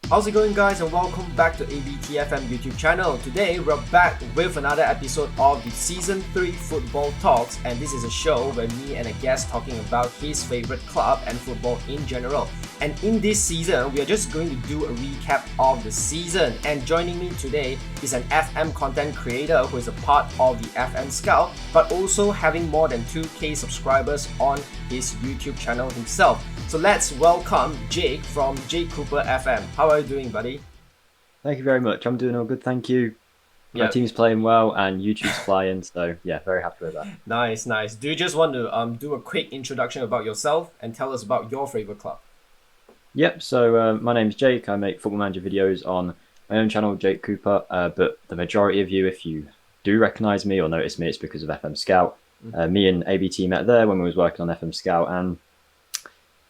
How's it going, guys, and welcome back to ABTFM YouTube channel. Today we're back with another episode of the Season 3 Football Talks, and this is a show where me and a guest talking about his favorite club and football in general. And in this season, we are just going to do a recap of the season. And joining me today is an FM content creator who is a part of the FM Scout, but also having more than 2K subscribers on his YouTube channel himself. So let's welcome Jake from JakeCooperFM. How are you doing, buddy? Thank you very much. I'm doing all good, thank you. My Yep. team's playing well and YouTube's flying, so yeah, very happy with that. Nice. Do you just want to do a quick introduction about yourself and tell us about your favorite club? Yep, so my name's Jake. I make Football Manager videos on my own channel, Jake Cooper, but the majority of you, if you do recognise me or notice me, it's because of FM Scout. Me and ABT met there when we was working on FM Scout, and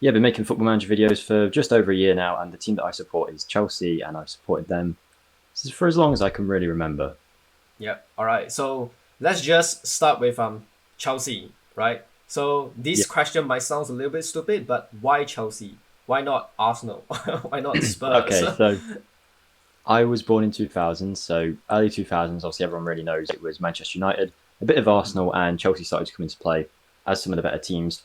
yeah, been making Football Manager videos for just over a year now, and the team that I support is Chelsea, and I've supported them for as long as I can really remember. Yep. All right. So let's just start with Chelsea, right? So this Yeah. question might sound a little bit stupid, but why Chelsea? Why not Arsenal? Why not Spurs? Okay, so I was born in 2000, so early 2000s, obviously everyone really knows it was Manchester United, a bit of Arsenal, and Chelsea started to come into play as some of the better teams.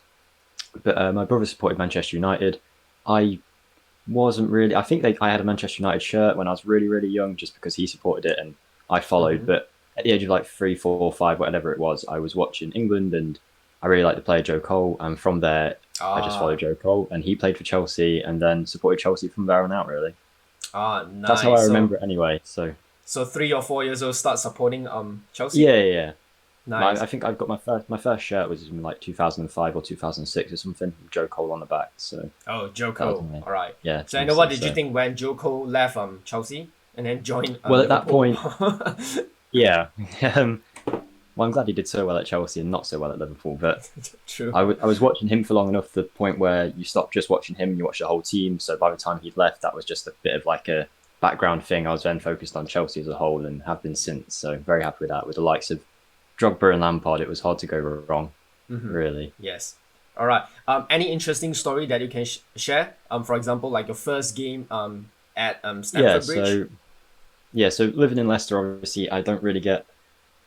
But my brother supported Manchester United. I wasn't really, I had a Manchester United shirt when I was really, really young just because he supported it and I followed. But at the age of like 3, 4, 5, whatever it was, I was watching England and I really liked the player Joe Cole. And from there, I just followed Joe Cole and he played for Chelsea and then supported Chelsea from there on out, really. Nice. That's how I remember it anyway. So 3 or 4 years old, start supporting Chelsea. yeah. Nice. I think I've got my first shirt was in like 2005 or 2006 or something, Joe Cole on the back. So Joe Cole. All right. yeah. So, and what did you think when Joe Cole left Chelsea and then joined? Well, at that Liverpool? point, yeah. Well, I'm glad he did so well at Chelsea and not so well at Liverpool. But True. I was watching him for long enough to the point where you stop just watching him and you watch the whole team. So by the time he'd left, that was just a bit of like a background thing. I was then focused on Chelsea as a whole and have been since. So very happy with that. With the likes of Drogba and Lampard, it was hard to go wrong, really. Yes. All right. Any interesting story that you can share? For example, like your first game at Stamford Bridge. So living in Leicester, obviously, I don't really get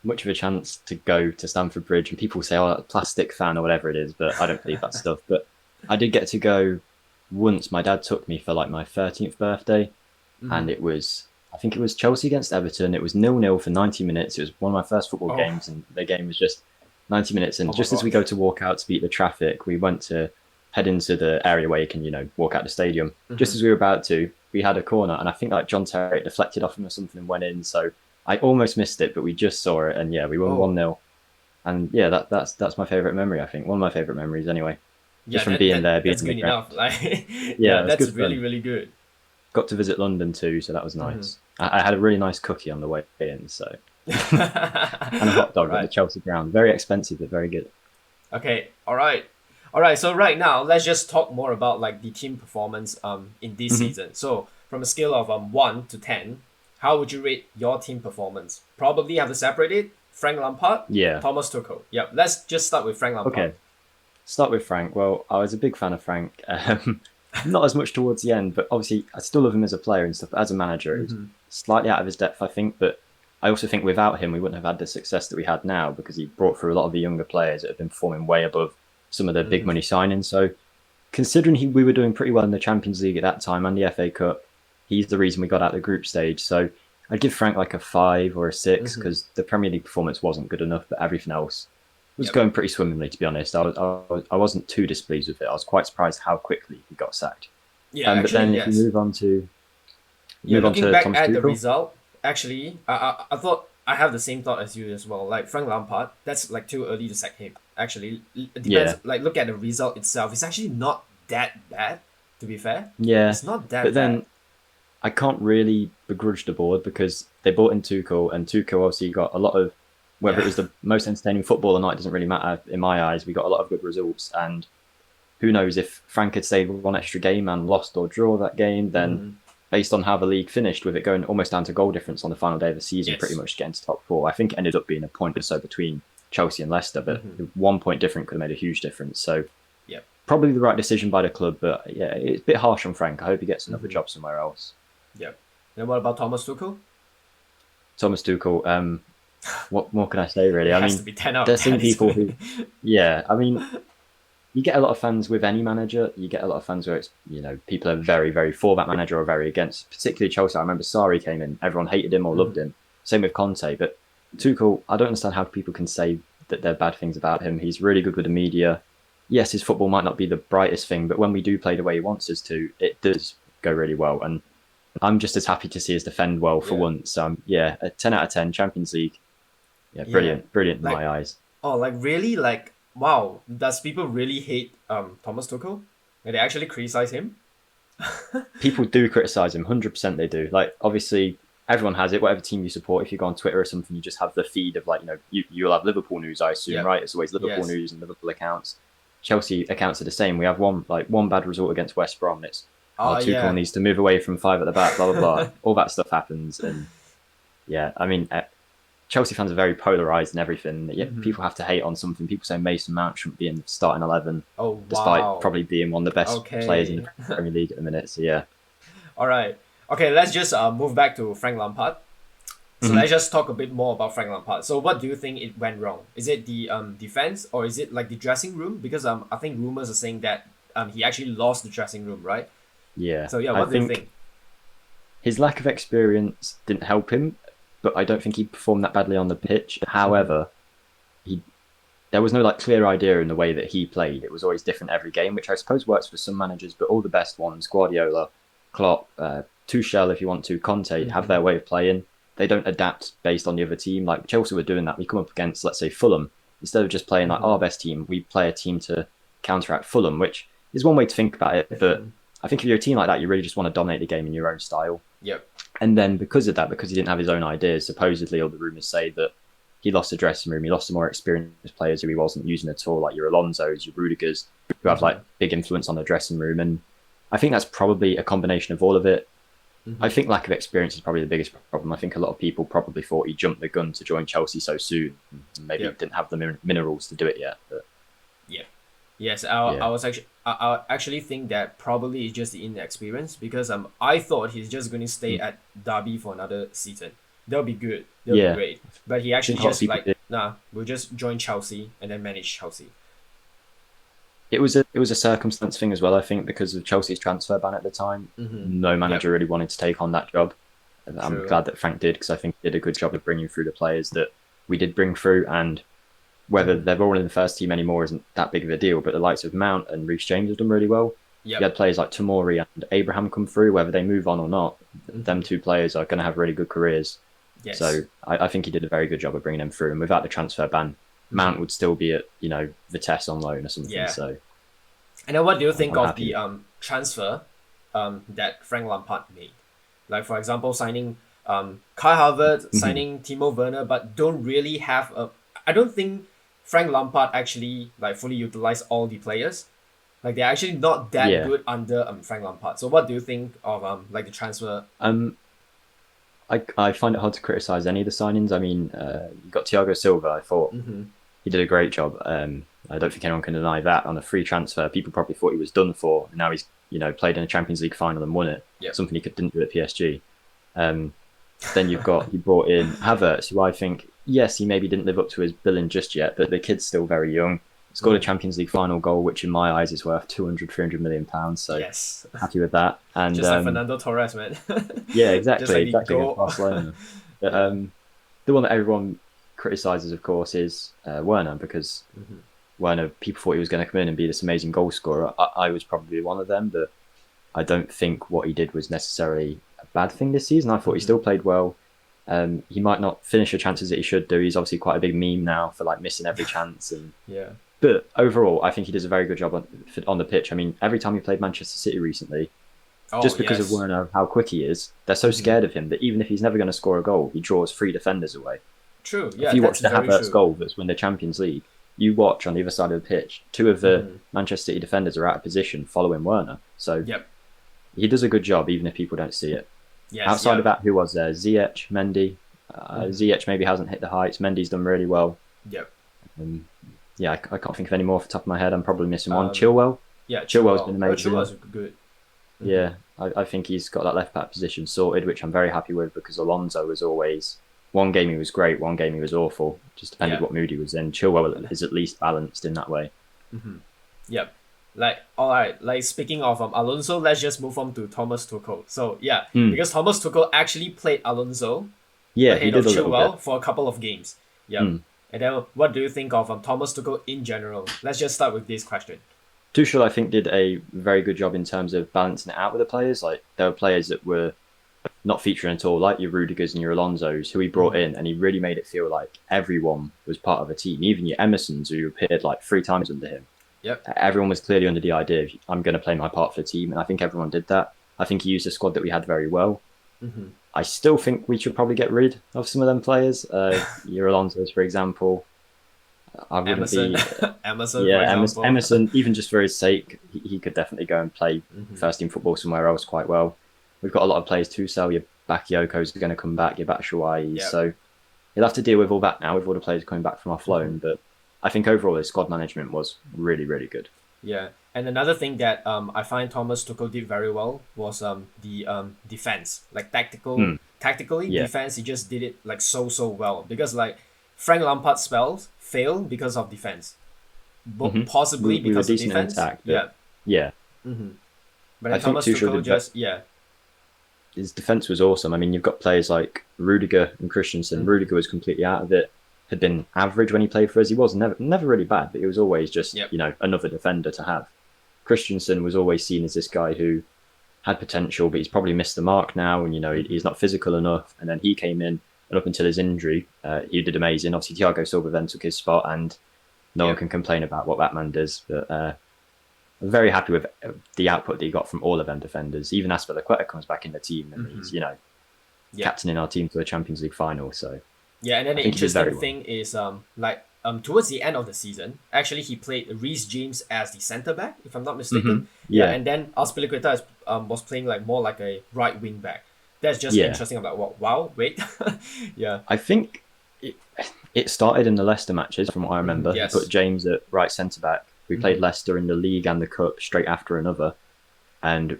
much of a chance to go to Stamford Bridge, and people say, "Oh, plastic fan" or whatever it is, but I don't believe that stuff. But I did get to go once. My dad took me for like my 13th birthday, and I think it was Chelsea against Everton. It was 0-0 for 90 minutes. It was one of my first football games, and the game was just 90 minutes. And just as we go to walk out to beat the traffic, we went to head into the area where you can, walk out the stadium. Just as we were about to, we had a corner, and I think like John Terry deflected off him or something and went in. So I almost missed it, but we just saw it, and yeah, we won 1-0. And yeah, that's my favourite memory, I think. One of my favourite memories anyway. Just from being there, being that's good enough. Like, yeah, that's good really, fun. really good. Got to visit London too, so that was nice. I had a really nice cookie on the way in, so and a hot dog at the Chelsea ground. Very expensive, but very good. Okay, all right. So right now, let's just talk more about like the team performance in this season. So from a scale of 1 to 10, how would you rate your team performance? Probably have to separate it. Frank Lampard, Thomas Tuchel. Yep. Let's just start with Frank Lampard. Okay, start with Frank. Well, I was a big fan of Frank. Not as much towards the end, but obviously I still love him as a player and stuff. But as a manager, he was slightly out of his depth, I think. But I also think without him, we wouldn't have had the success that we had now because he brought through a lot of the younger players that have been performing way above some of the big money signings. So considering we were doing pretty well in the Champions League at that time and the FA Cup, he's the reason we got out the group stage. So I'd give Frank like a 5 or a 6 because the Premier League performance wasn't good enough, but everything else was going pretty swimmingly, to be honest. I wasn't too displeased with it. I was quite surprised how quickly he got sacked. Yeah, but then if you move on to looking back Thomas at Tuchel, the result, actually, I thought I have the same thought as you as well. Like Frank Lampard, that's like too early to sack him. Actually, it depends. Like look at the result itself. It's actually not that bad, to be fair. Yeah, it's not that but bad. then I can't really begrudge the board because they bought in Tuchel, and Tuchel obviously got a lot of, whether it was the most entertaining football or not, it doesn't really matter in my eyes. We got a lot of good results, and who knows if Frank had saved one extra game and lost or draw that game, then based on how the league finished, with it going almost down to goal difference on the final day of the season, pretty much getting to top 4, I think it ended up being a point or so between Chelsea and Leicester, but 1 point difference could have made a huge difference. So probably the right decision by the club, but yeah, it's a bit harsh on Frank. I hope he gets another job somewhere else. Yep. And what about Thomas Tuchel? Thomas Tuchel. What more can I say really? It I has to mean, be 10 out of there's some 10. people who, yeah. I mean, you get a lot of fans with any manager. You get a lot of fans where it's, people are very, very for that manager or very against. Particularly Chelsea. I remember Sarri came in, everyone hated him or loved him. Same with Kante. But Tuchel, I don't understand how people can say that they're bad things about him. He's really good with the media. Yes, his football might not be the brightest thing, but when we do play the way he wants us to, it does go really well. And I'm just as happy to see us defend well for once. Yeah, a 10 out of 10 Champions League. Yeah, brilliant in my eyes. Oh, like really? Like, wow. Does people really hate Thomas Tuchel? Like, they actually criticize him? People do criticize him, 100% they do. Like, obviously, everyone has it, whatever team you support. If you go on Twitter or something, you just have the feed of, like, you'll have Liverpool news, I assume, right? It's always Liverpool news and Liverpool accounts. Chelsea accounts are the same. We have one bad result against West Brom, and it's Tuchel needs to move away from 5 at the back, blah, blah, blah. All that stuff happens. And yeah, I mean, Chelsea fans are very polarised and everything. Yeah, people have to hate on something. People say Mason Mount shouldn't be in the starting 11, despite probably being one of the best players in the Premier League at the minute. So yeah. All right. Okay, let's just move back to Frank Lampard. So let's just talk a bit more about Frank Lampard. So what do you think it went wrong? Is it the defense, or is it like the dressing room? Because I think rumors are saying that he actually lost the dressing room, right? Yeah. So yeah, what do you think? His lack of experience didn't help him, but I don't think he performed that badly on the pitch. However, there was no like clear idea in the way that he played. It was always different every game, which I suppose works for some managers, but all the best ones, Guardiola, Klopp, Tuchel, if you want to, Conte, have their way of playing. They don't adapt based on the other team. Like Chelsea were doing that. We come up against, let's say, Fulham. Instead of just playing like our best team, we play a team to counteract Fulham, which is one way to think about it. But I think if you're a team like that, you really just want to dominate the game in your own style. Yep. And then because of that, because he didn't have his own ideas, supposedly all the rumours say that he lost the dressing room. He lost the more experienced players who he wasn't using at all, like your Alonsos, your Rudigers, who have like big influence on the dressing room. And I think that's probably a combination of all of it. I think lack of experience is probably the biggest problem. I think a lot of people probably thought he jumped the gun to join Chelsea so soon. Maybe didn't have the minerals to do it yet. But yes, I actually think that probably it's just the inexperience, because I thought he's just going to stay at Derby for another season. That'll be good. That'll be great. But he actually just like, we'll just join Chelsea and then manage Chelsea. It was a circumstance thing as well, I think, because of Chelsea's transfer ban at the time. No manager really wanted to take on that job. And I'm glad that Frank did, because I think he did a good job of bringing through the players that we did bring through. And whether they're all in the first team anymore isn't that big of a deal, but the likes of Mount and Reece James have done really well. You had players like Tomori and Abraham come through, whether they move on or not. Them two players are going to have really good careers. Yes. So I think he did a very good job of bringing them through. And without the transfer ban, Mount would still be at, Vitesse on loan or something. Yeah. So, and then what do you think of the transfer that Frank Lampard made? Like, for example, signing Kai Havertz, signing Timo Werner, but don't really have I don't think Frank Lampard actually like fully utilized all the players. Like, they're actually not that good under Frank Lampard. So what do you think of like the transfer? I find it hard to criticize any of the signings. I mean, you got Thiago Silva. I thought he did a great job. I don't think anyone can deny that. On a free transfer, people probably thought he was done for. And now he's played in a Champions League final and won it. Something he didn't do at PSG. Then you brought in Havertz, who I think, yes, he maybe didn't live up to his billing just yet, but the kid's still very young. Scored a Champions League final goal, which in my eyes is worth 300 million pounds. So happy with that. And just like Fernando Torres, man. Yeah, exactly. Just like against Barcelona. But the one that everyone criticises, of course, is Werner, because Werner, people thought he was going to come in and be this amazing goal scorer. I was probably one of them, but I don't think what he did was necessarily a bad thing this season. I thought he still played well. He might not finish the chances that he should do. He's obviously quite a big meme now for like missing every chance. And but overall, I think he does a very good job on the pitch. I mean, every time he played Manchester City recently, just because of Werner, how quick he is, they're so scared of him that even if he's never going to score a goal, he draws 3 defenders away. True. Yeah. If you watch the Havertz goal that's win the Champions League, you watch on the other side of the pitch, 2 of the Manchester City defenders are out of position following Werner. So he does a good job, even if people don't see it. Yes, Outside of that, who was there? Ziyech, Mendy. Ziyech maybe hasn't hit the heights. Mendy's done really well. I can't think of any more off the top of my head. I'm probably missing one. Chilwell. Yeah, Chilwell's been amazing. Chilwell's good. Yeah, I think he's got that left back position sorted, which I'm very happy with because Alonso was always one game he was great, one game he was awful. Just depended what mood he was in. Chilwell is at least balanced in that way. Yep. Like, all right, like speaking of Alonso, let's just move on to Thomas Tuchel. So yeah, because Thomas Tuchel actually played Alonso Yeah, he ahead did of a little Chilwell bit. for a couple of games. Yep. And then what do you think of Thomas Tuchel in general? Let's just start with this question. Tuchel, I think, did a very good job in terms of balancing it out with the players. Like there were players that were not featuring at all, like your Rudigers and your Alonsos, who he brought in, and he really made it feel like everyone was part of a team. Even your Emersons, who appeared like 3 times under him. Yep. Everyone was clearly under the idea of I'm going to play my part for the team, and I think everyone did that. I think he used the squad that we had very well. I still think we should probably get rid of some of them players. Your Alonsos, for example. I wouldn't Emerson, be. Emerson, Yeah, for example. Emerson, even just for his sake, he could definitely go and play first team football somewhere else quite well. We've got a lot of players to sell. Your Bakayoko's going to come back, your Batshuayi. So you'll have to deal with all that now with all the players coming back from off loan. But I think overall his squad management was really, really good. Yeah, and another thing that I find Thomas Tuchel did very well was the defense, like tactically defense. He just did it like so well because like Frank Lampard's spells failed because of defense, but possibly we were because of decent in defense. attack, But then I think Thomas Tuchel Tuchel did just his defense was awesome. I mean, you've got players like Rudiger and Christensen. Rudiger was completely out of it. Had been average when he played for us. He was never really bad, but he was always just another defender to have. Christensen was always seen as this guy who had potential, but he's probably missed the mark now, and he's not physical enough. And then he came in, and up until his injury, he did amazing. Obviously, Thiago Silva then took his spot, and no one can complain about what that man does. But I'm very happy with the output that he got from all of them defenders. Even Azpilicueta comes back in the team, and he's captaining our team to a Champions League final. So. Yeah, and then the interesting thing is towards the end of the season, actually he played Reece James as the centre back, if I'm not mistaken. And then Azpilicueta was playing like more like a right wing back. That's just interesting. I'm like, wow, wait. I think it started in the Leicester matches, from what I remember. Yes. He put James at right centre back. We played Leicester in the league and the cup straight after another, and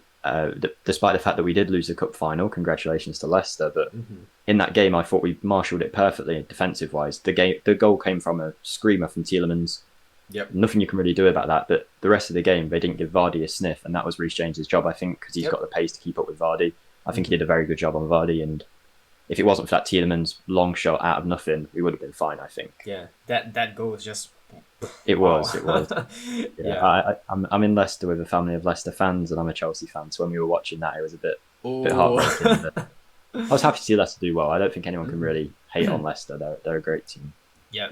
despite the fact that we did lose the cup final, congratulations to Leicester, but in that game I thought we marshalled it perfectly defensive wise. The goal came from a screamer from Tielemans. Nothing you can really do about that, but the rest of the game they didn't give Vardy a sniff, and that was Reece James's job, I think, because he's got the pace to keep up with Vardy. I think he did a very good job on Vardy, and if it wasn't for that Tielemans long shot out of nothing, we would have been fine, I think. Yeah, that goal was just... It was. I'm in Leicester with a family of Leicester fans, and I'm a Chelsea fan. So when we were watching that, it was a bit heartbreaking. I was happy to see Leicester do well. I don't think anyone can really hate on Leicester. They're a great team. Yeah.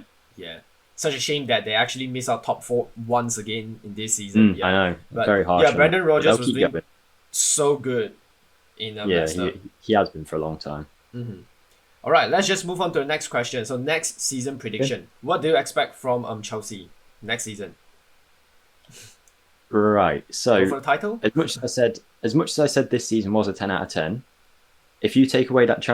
Such a shame that they actually missed out top 4 once again in this season. I know, but very harsh. Yeah, Brendan Rodgers was doing so good in Leicester. He has been for a long time. All right, let's just move on to the next question. So next season prediction. What do you expect from Chelsea next season? Right. So go for the title? As much as I said this season was a 10 out of 10, if you take away that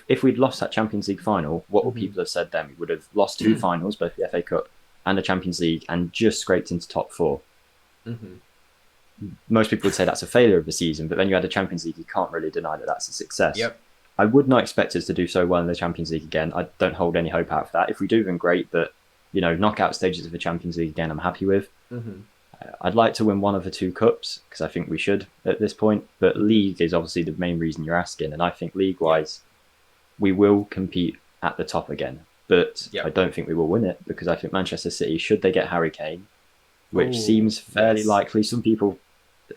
if we'd lost that Champions League final, what would people have said then? We would have lost 2 finals, both the FA Cup and the Champions League, and just scraped into top 4. Most people would say that's a failure of the season, but then you had the Champions League, you can't really deny that that's a success. I would not expect us to do so well in the Champions League again. I don't hold any hope out for that. If we do, then great. But, knockout stages of the Champions League again, I'm happy with. I'd like to win one of the 2 cups, because I think we should at this point. But league is obviously the main reason you're asking. And I think league-wise, we will compete at the top again. But I don't think we will win it, because I think Manchester City, should they get Harry Kane, which seems fairly likely. Some people,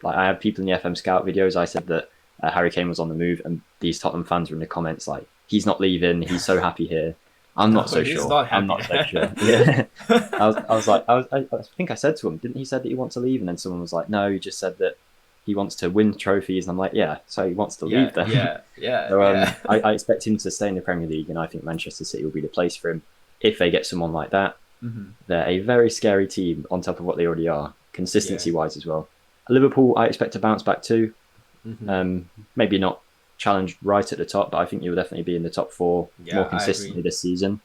like I had people in the FM Scout videos, I said that Harry Kane was on the move, and these Tottenham fans were in the comments like, he's not leaving, he's so happy here. I'm not so sure. I'm not so sure. Yeah. I think I said to him, didn't he said that he wants to leave? And then someone was like, no, he just said that he wants to win trophies. And I'm like, yeah, so he wants to leave then. I expect him to stay in the Premier League, and I think Manchester City will be the place for him if they get someone like that. They're a very scary team on top of what they already are, consistency-wise as well. Liverpool, I expect to bounce back too. Maybe not challenged right at the top, but I think you'll definitely be in the top 4 more consistently this season.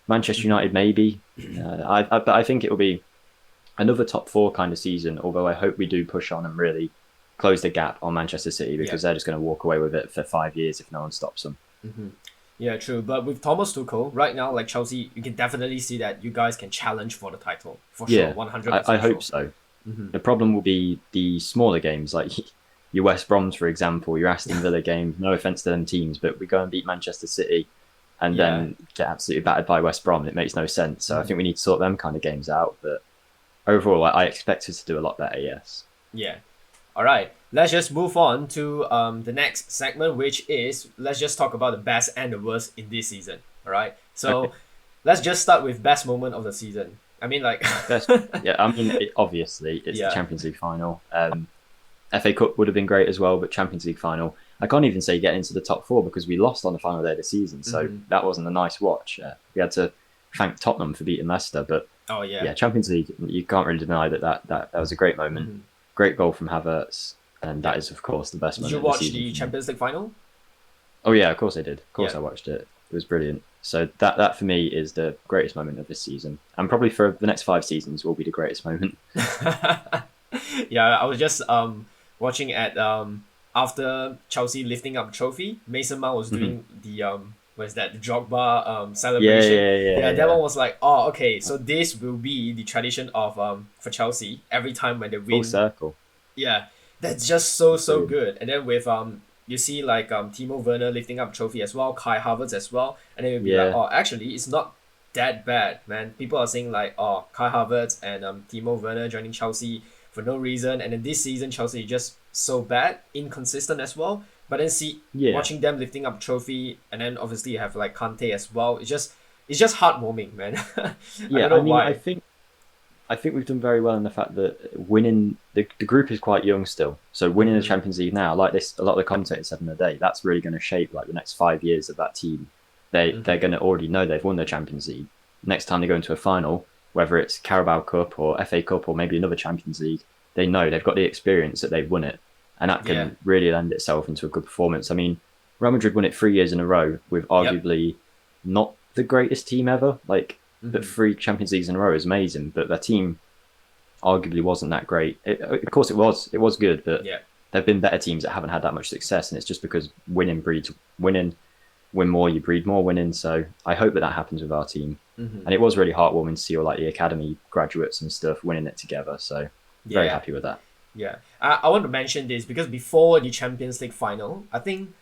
Manchester United, maybe. But I think it will be another top 4 kind of season, although I hope we do push on and really close the gap on Manchester City because they're just going to walk away with it for 5 years if no one stops them. Yeah, true. But with Thomas Tuchel, right now, like Chelsea, you can definitely see that you guys can challenge for the title. For sure, 100%. I hope so. The problem will be the smaller games, like your West Broms, for example, your Aston Villa game. No offence to them teams, but we go and beat Manchester City and then get absolutely battered by West Brom. It makes no sense. So I think we need to sort them kind of games out. But overall, I expect us to do a lot better, yes. Yeah. All right. Let's just move on to the next segment, which is let's just talk about the best and the worst in this season. All right. So let's just start with best moment of the season. I mean, like... obviously, it's the Champions League final. FA Cup would have been great as well, but Champions League final, I can't even say get into the top four because we lost on the final day of the season. So that wasn't a nice watch. We had to thank Tottenham for beating Leicester. But Champions League, you can't really deny that was a great moment. Great goal from Havertz. And that is, of course, the best moment of the season. Did you watch the Champions League final? Oh, yeah, of course I did. Of course I watched it. It was brilliant. So that for me is the greatest moment of this season. And probably for the next 5 seasons will be the greatest moment. I was just watching at after Chelsea lifting up the trophy, Mason Mount was doing the the Drogba celebration. That one was like, oh, okay, so this will be the tradition of for Chelsea every time when they win. Full circle. Yeah, that's just so good. And then with you see like Timo Werner lifting up trophy as well, Kai Havertz as well, and then you'll be like, oh, actually it's not that bad, man. People are saying like, oh, Kai Havertz and Timo Werner joining Chelsea for no reason, and then this season Chelsea is just so bad, inconsistent as well. But then watching them lifting up trophy, and then obviously you have like Kante as well. It's just heartwarming, man. I think we've done very well in the fact that winning the group is quite young still. So winning the Champions League now, like this, a lot of the commentators said in the day, that's really going to shape like the next 5 years of that team. They're going to already know they've won the Champions League. Next time they go into a final, whether it's Carabao Cup or FA Cup or maybe another Champions League, they know they've got the experience that they've won it, and that can really lend itself into a good performance. I mean, Real Madrid won it 3 years in a row with arguably not the greatest team ever. But 3 Champions Leagues in a row is amazing. But their team arguably wasn't that great. Of course, it was good, but there have been better teams that haven't had that much success, and it's just because winning breeds winning. Win more, you breed more winning. So I hope that happens with our team. And it was really heartwarming to see all like the academy graduates and stuff winning it together. So very happy with that. Yeah, I want to mention this because before the Champions League final, I think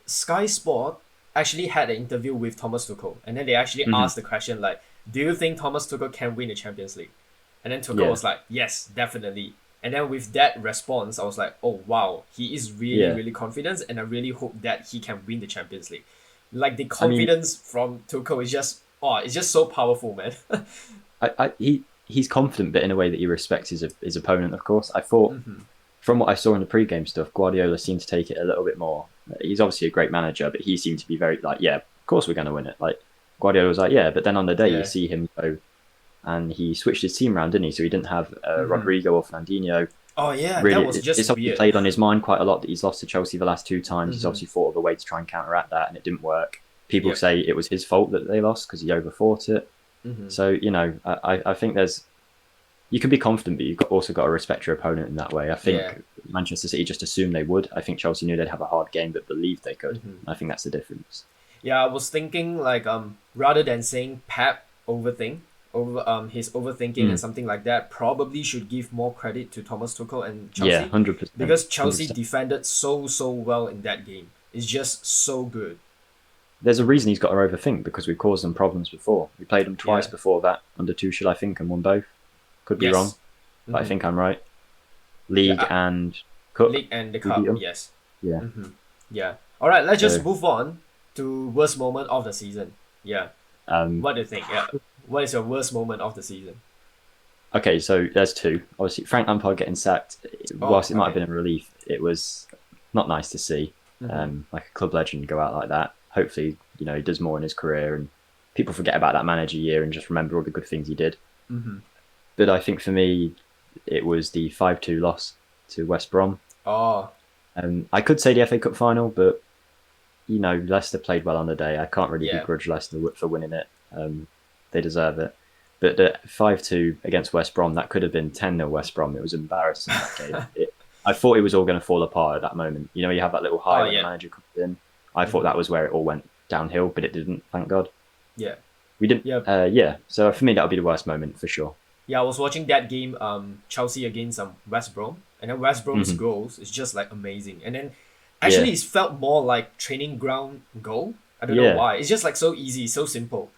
Sky Sport actually had an interview with Thomas Tuchel, and then they actually asked the question like, do you think Thomas Tuchel can win the Champions League? And then Tuchel was like, yes, definitely. And then with that response, I was like, oh wow, he is really confident, and I really hope that he can win the Champions League. Like the confidence from Tuchel is just it's just so powerful, man. He's confident, but in a way that he respects his opponent, of course. I thought, from what I saw in the pre-game stuff, Guardiola seemed to take it a little bit more. He's obviously a great manager, but he seemed to be very like, yeah, of course we're going to win it. Like Guardiola was like, yeah, but then on the day you see him go, and he switched his team around, didn't he? So he didn't have Rodrigo or Fernandinho. Oh yeah, really, that was just it's obviously played on his mind quite a lot that he's lost to Chelsea the last 2 times. He's obviously thought of a way to try and counteract that, and it didn't work. People say it was his fault that they lost because he overthought it. So I think you can be confident, but you've also got to respect your opponent in that way. I think Manchester City just assumed they would. I think Chelsea knew they'd have a hard game, but believed they could. I think that's the difference. Yeah, I was thinking like rather than saying Pep his overthinking and something like that, probably should give more credit to Thomas Tuchel and Chelsea. Yeah, 100%. Because Chelsea defended so well in that game. It's just so good. There's a reason he's got to overthink, because we've caused them problems before. We played them twice before that under Tuchel, I think, and won both. Could be wrong, but I think I'm right. League and Cup. League and the Cup, yes. Yeah. Yeah. All right, let's just move on to worst moment of the season. Yeah. What do you think? Yeah. What is your worst moment of the season? Okay, so there's 2. Obviously, Frank Lampard getting sacked, whilst it might have been a relief, it was not nice to see. Like a club legend go out like that. Hopefully, he does more in his career, and people forget about that manager year and just remember all the good things he did. But I think for me, it was the 5-2 loss to West Brom. Oh. I could say the FA Cup final, but Leicester played well on the day. I can't really begrudge Leicester for winning it. They deserve it. But the 5-2 against West Brom, that could have been 10-0 West Brom. It was embarrassing, that game. I thought it was all going to fall apart at that moment. You know, you have that little high when the manager comes in. I thought that was where it all went downhill, but it didn't, thank God. Yeah. We didn't. Yeah. So for me, that would be the worst moment for sure. Yeah, I was watching that game, Chelsea against West Brom, and then West Brom's goals is just like amazing. And then actually, it's felt more like training ground goal. I don't know why. It's just like so easy, so simple.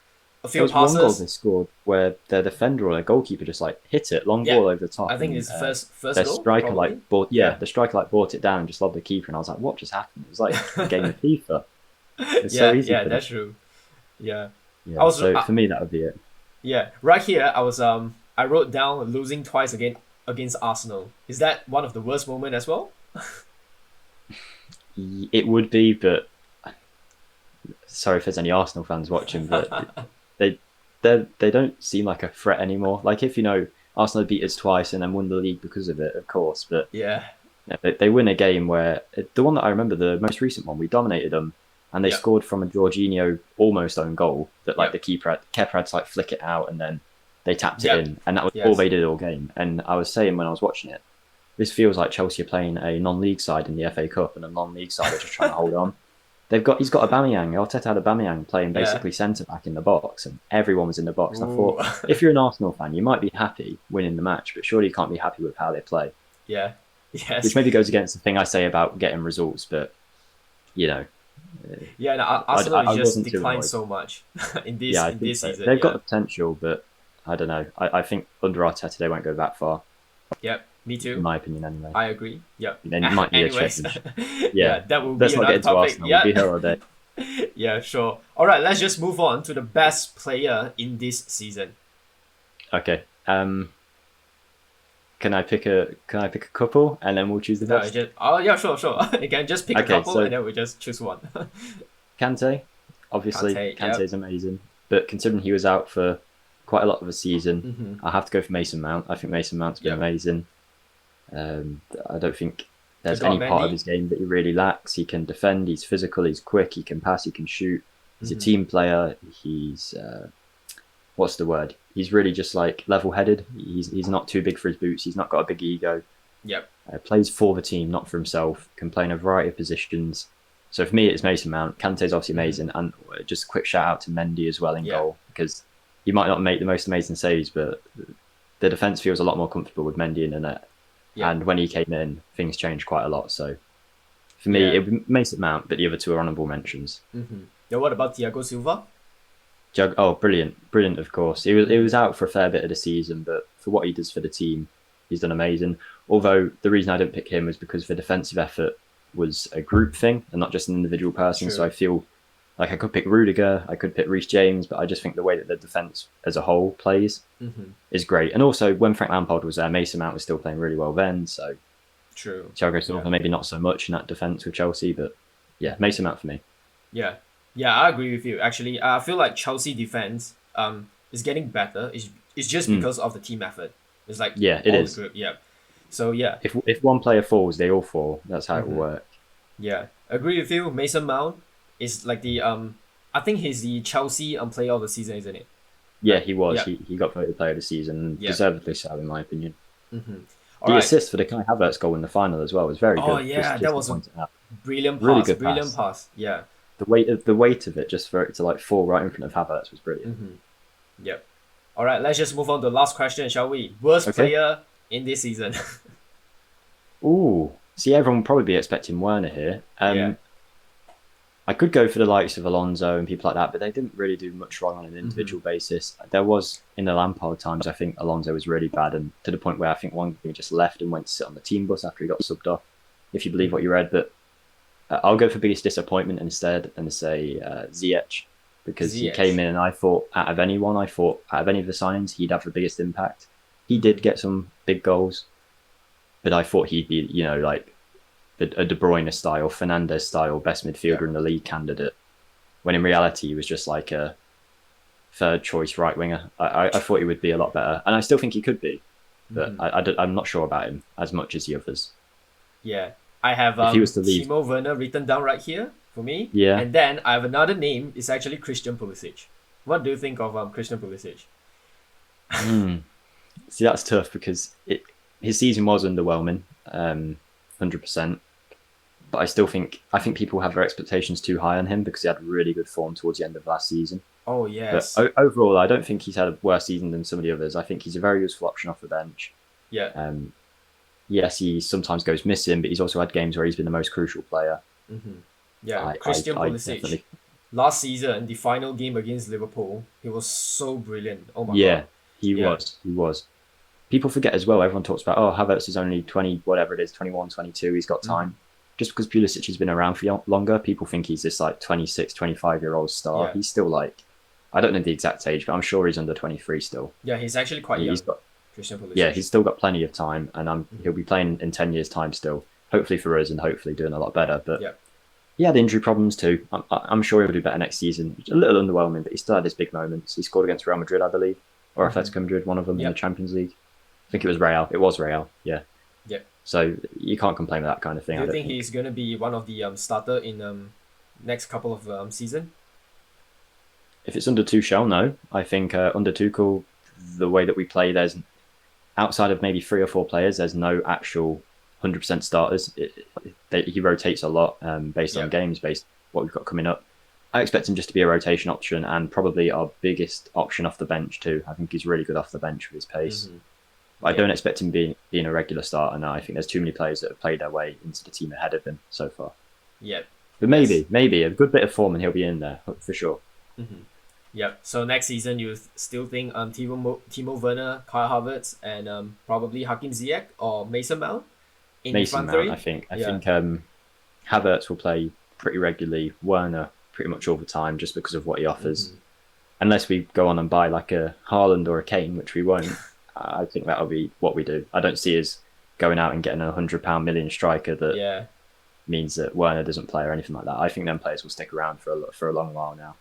A few There was passes. one goal they scored where their defender or their goalkeeper just like hit it, long ball over the top. I think it's first their goal. striker probably. the striker brought it down and just lobbed the keeper, and I was like, what just happened? It was like a game of FIFA. It's so easy. Yeah, that's true. Yeah. So for me, that would be it. Yeah, right here, I wrote down losing twice against Arsenal. Is that one of the worst moments as well? It would be, but sorry if there's any Arsenal fans watching, but they don't seem like a threat anymore. Like if Arsenal beat us twice and then won the league because of it, of course, but they win a game where the one that I remember, the most recent one, we dominated them. And they scored from a Jorginho almost own goal that the keeper had to flick it out and then they tapped it in, and that was all they did all game. And I was saying when I was watching it, this feels like Chelsea are playing a non-league side in the FA Cup and a non-league side are just trying to hold on. He's got Aubameyang. Arteta had Aubameyang playing basically centre back in the box, and everyone was in the box. And I thought, if you're an Arsenal fan, you might be happy winning the match, but surely you can't be happy with how they play. Yeah, yes. Which maybe goes against the thing I say about getting results, but Arsenal just declined so much in this season. They've got the potential, but I don't know. I think under Arteta they won't go that far. Yep, me too. In my opinion, anyway. I agree. Yep. Then it might be a change. That will let's be not another get into topic. Arsenal. We'll be here all day. Yeah, sure. All right, let's just move on to the best player in this season. Okay. Can I pick a couple and then we'll choose the best? Sure. You can just pick a couple and then we just choose one. Kante, obviously. Kante is amazing, but considering he was out for quite a lot of a season, I have to go for Mason Mount. I think Mason Mount's been amazing. I don't think there's any part of his game that he really lacks. He can defend. He's physical. He's quick. He can pass. He can shoot. He's a team player. He's what's the word? He's really just level-headed. He's not too big for his boots. He's not got a big ego. Yep. Plays for the team, not for himself. Can play in a variety of positions. So for me, it's Mason Mount. Kante's obviously amazing, and just a quick shout out to Mendy as well in goal, because he might not make the most amazing saves, but the defense feels a lot more comfortable with Mendy in the net. Yeah. And when he came in, things changed quite a lot. So for me, it would be Mason Mount, but the other two are honourable mentions. Yeah. What about Thiago Silva? Brilliant, of course. He was out for a fair bit of the season, but for what he does for the team, he's done amazing. Although the reason I didn't pick him was because the defensive effort was a group thing and not just an individual person. True. So I feel like I could pick Rudiger, I could pick Reece James, but I just think the way that the defence as a whole plays is great. And also, when Frank Lampard was there, Mason Mount was still playing really well then. So true. Thiago Silva maybe not so much in that defence with Chelsea, but Mason Mount for me. Yeah, I agree with you. Actually, I feel like Chelsea defense is getting better. It's just because of the team effort. It's like it is. The group. Yeah. So if one player falls, they all fall. That's how it will work. Yeah, agree with you. Mason Mount is like the I think he's the Chelsea player of the season, isn't it? Yeah, he was. Yeah. He got voted player of the season, deservedly so, in my opinion. The assist for the Kai Havertz goal in the final as well was very good. Oh yeah, that was a brilliant pass. Really good brilliant pass. Yeah. The weight of it, just for it to fall right in front of Havertz, was brilliant. Yep. All right, let's just move on to the last question, shall we? Worst player in this season. Ooh, see, everyone will probably be expecting Werner here. I could go for the likes of Alonso and people like that, but they didn't really do much wrong on an individual basis. There was, in the Lampard times, I think Alonso was really bad, and to the point where I think one guy just left and went to sit on the team bus after he got subbed off, if you believe what you read. But I'll go for biggest disappointment instead and say Ziyecho, because he came in and I thought out of any of the signings, he'd have the biggest impact. He did get some big goals, but I thought he'd be, a De Bruyne style, Fernandes style, best midfielder in the league candidate, when in reality he was just like a third choice right winger. I thought he would be a lot better, and I still think he could be, but I'm not sure about him as much as the others. Yeah, I have Timo Werner written down right here for me. Yeah, and then I have another name. It's actually Christian Pulisic. What do you think of Christian Pulisic? See, that's tough because his season was underwhelming. 100%. But I think people have their expectations too high on him because he had really good form towards the end of last season. Oh, yes. But overall, I don't think he's had a worse season than some of the others. I think he's a very useful option off the bench. Yeah. Yes, he sometimes goes missing, but he's also had games where he's been the most crucial player. Mm-hmm. Yeah, Christian Pulisic. Last season, the final game against Liverpool, he was so brilliant. Oh my god. Yeah, he was. People forget as well, everyone talks about, Havertz is only 20, whatever it is, 21, 22, he's got time. Just because Pulisic has been around for longer, people think he's this like 26, 25-year-old star. Yeah. He's still like, I don't know the exact age, but I'm sure he's under 23 still. Yeah, he's actually quite young. Christian Pulisic. Yeah, he's still got plenty of time, and he'll be playing in 10 years' time still. Hopefully for us, and hopefully doing a lot better. But he had injury problems too. I'm sure he'll do better next season. A little underwhelming, but he still had his big moments. He scored against Real Madrid, I believe, or Atletico Madrid, one of them in the Champions League. I think it was Real. It was Real, yeah. Yeah. So you can't complain with that kind of thing. Do you think he's going to be one of the starter in next couple of season? If it's under Tuchel, no. I think under Tuchel, the way that we play, there's outside of maybe 3 or 4 players, there's no actual 100% starters. He rotates a lot based on games, based on what we've got coming up. I expect him just to be a rotation option and probably our biggest option off the bench too. I think he's really good off the bench with his pace. But I don't expect him being a regular starter now. I think there's too many players that have played their way into the team ahead of him so far. Yeah. But maybe a good bit of form and he'll be in there for sure. Yeah. So next season, you still think Timo Werner, Kai Havertz, and probably Hakim Ziyech or Mason Mount in the front three? I think Havertz will play pretty regularly. Werner pretty much all the time just because of what he offers. Unless we go on and buy like a Haaland or a Kane, which we won't. I think that'll be what we do. I don't see us going out and getting a £100 million striker that means that Werner doesn't play or anything like that. I think them players will stick around for a long while now.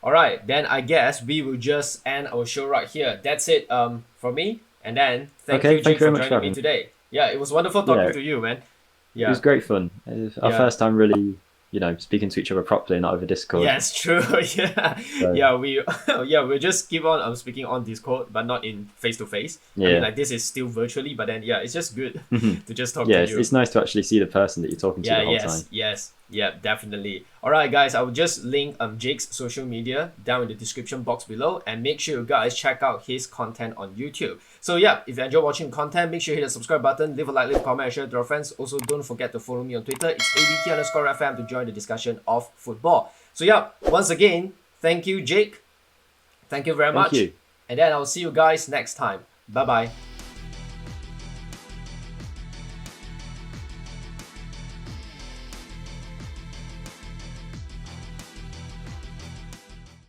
All right, then I guess we will just end our show right here. That's it from me. And then thank you, Jake, for joining me today. Yeah, it was wonderful talking to you, man. Yeah, it was great fun. It was our first time really, speaking to each other properly, not over Discord. Yes, true. We'll just keep on speaking on Discord, but not in face to face. I mean, like this is still virtually, but then it's just good to just talk to you. It's nice to actually see the person that you're talking to the whole time. Yeah, definitely. All right, guys, I will just link Jake's social media down in the description box below, and make sure you guys check out his content on YouTube. So if you enjoy watching content, make sure you hit the subscribe button, leave a like, leave a comment, and share it to your friends. Also, don't forget to follow me on Twitter. It's ABT_FM to join the discussion of football. So once again, thank you, Jake. Thank you very much. Thank you. And then I'll see you guys next time. Bye-bye.